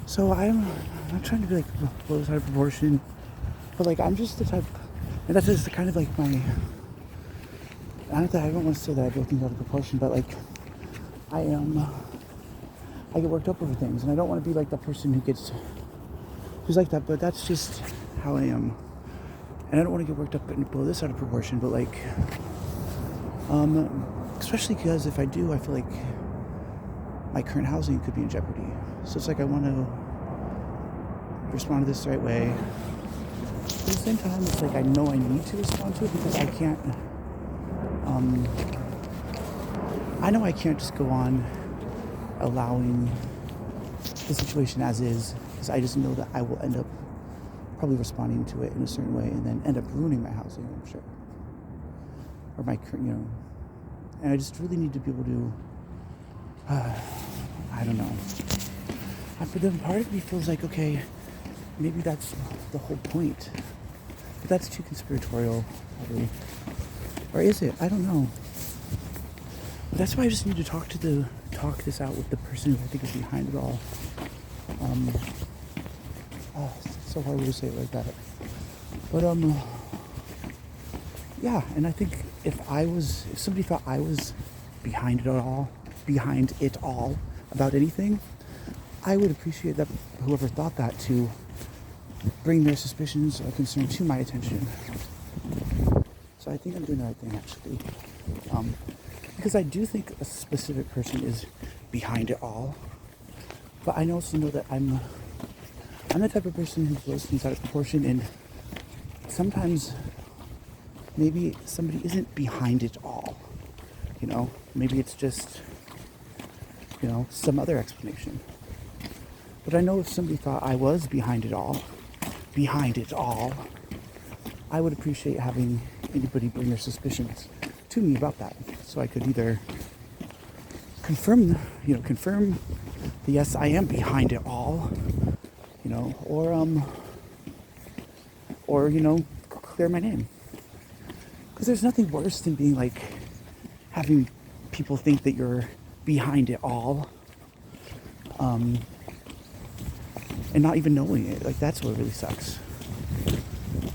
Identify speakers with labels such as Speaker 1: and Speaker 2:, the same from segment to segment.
Speaker 1: So I'm not trying to be like blow this out of proportion, but like I'm just the type, and that's just the kind of like my. I don't want to say that I blow things out of proportion, but like I am. I get worked up over things, and I don't want to be like that person who's like that. But that's just how I am, and I don't want to get worked up and blow this out of proportion. But like, especially because if I do, I feel like my current housing could be in jeopardy. So it's like I want to respond to this the right way. But at the same time, it's like I know I need to respond to it because I can't. I know I can't just go on allowing the situation as is, because I just know that I will end up probably responding to it in a certain way and then end up ruining my housing, I'm sure, or my current, and I just really need to be able to, I don't know. But then part of me feels like, okay, maybe that's the whole point, but that's too conspiratorial, probably, or is it? I don't know. But that's why I just need to talk this out with the person who I think is behind it all. It's so hard to say it like that. But yeah, and I think if somebody thought I was behind it all about anything, I would appreciate that whoever thought that to bring their suspicions or concern to my attention. So I think I'm doing the right thing, actually. Because I do think a specific person is behind it all. But I also know that I'm the type of person who blows things out of proportion, and sometimes maybe somebody isn't behind it all. Maybe it's just, some other explanation. But I know if somebody thought I was behind it all, I would appreciate having anybody bring their suspicions to me about that, so I could either confirm the yes, I am behind it all, or clear my name. Because there's nothing worse than being like having people think that you're behind it all, and not even knowing it. Like, that's what really sucks.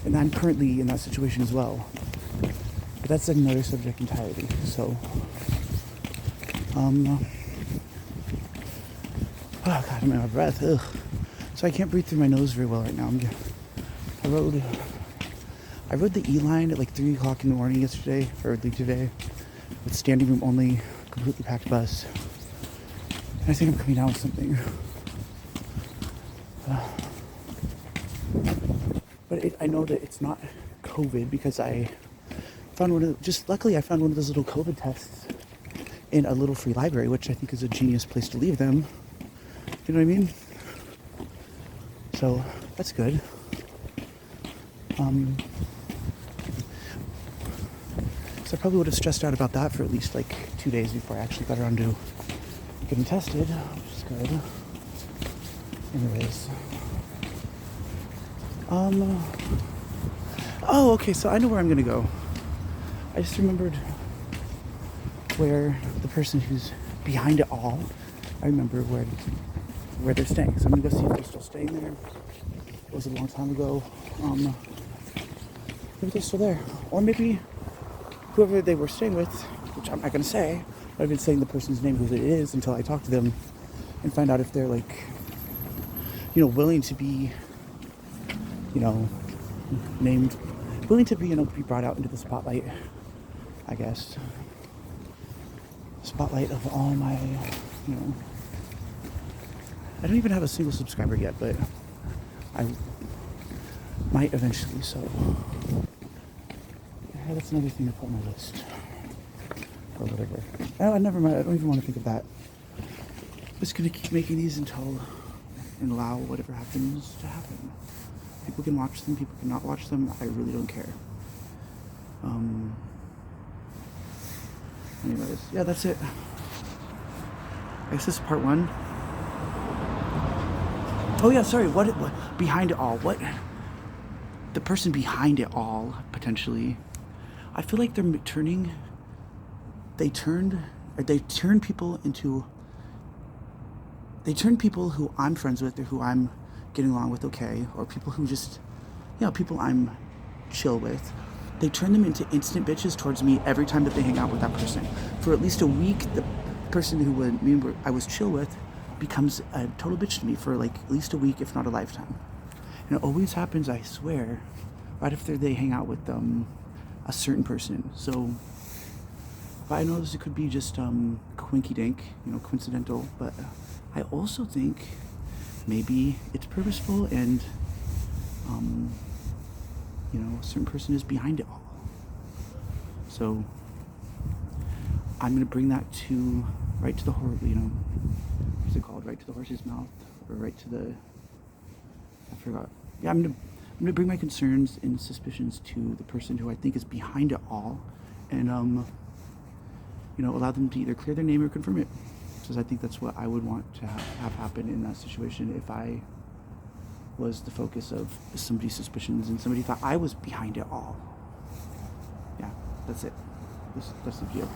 Speaker 1: And I'm currently in that situation as well. But that's another subject entirely. So, oh God, I'm out of breath. Ugh. So I can't breathe through my nose very well right now. I rode the E-line at like 3 o'clock in the morning yesterday, or early today, with standing room only, completely packed bus. And I think I'm coming down with something. But I know that it's not COVID because I found luckily I found one of those little COVID tests in a little free library, which I think is a genius place to leave them. You know what I mean? So that's good. So I probably would have stressed out about that for at least like 2 days before I actually got around to getting tested, which is good. Anyways. Oh, okay, so I know where I'm gonna go. I just remembered where the person who's behind it all, I remember where they're staying. So I'm gonna go see if they're still staying there. It was a long time ago. Maybe they're still there. Or maybe whoever they were staying with, which I'm not gonna say, but I've been saying the person's name who it is until I talk to them and find out if they're like, willing to be, named, willing to be, be brought out into the spotlight, I guess. Spotlight of all my, I don't even have a single subscriber yet, but I might eventually, so yeah, that's another thing to put on my list, or whatever. Oh, never mind, I don't even want to think of that. I'm just gonna keep making these and allow whatever happens to happen. People can watch them, people cannot watch them, I really don't care. Anyways, yeah, that's it. I guess this is part 1. Oh yeah, sorry, what behind it all, the person behind it all, potentially, I feel like they turned people into they turn people who I'm friends with or who I'm getting along with okay, or people who just, people I'm chill with, they turn them into instant bitches towards me every time that they hang out with that person. For at least a week, the person who I was chill with becomes a total bitch to me for like at least a week, if not a lifetime. And it always happens, I swear, right after they hang out with a certain person. So I know this could be just quinky dink, coincidental, but I also think maybe it's purposeful and a certain person is behind it all. So I'm gonna bring that right to the horse. What's it called? Right to the horse's mouth, or right to the. I forgot. Yeah, I'm gonna bring my concerns and suspicions to the person who I think is behind it all, and allow them to either clear their name or confirm it. Because I think that's what I would want to have happen in that situation if I was the focus of somebody's suspicions and somebody thought I was behind it all. Yeah, that's it. That's the deal.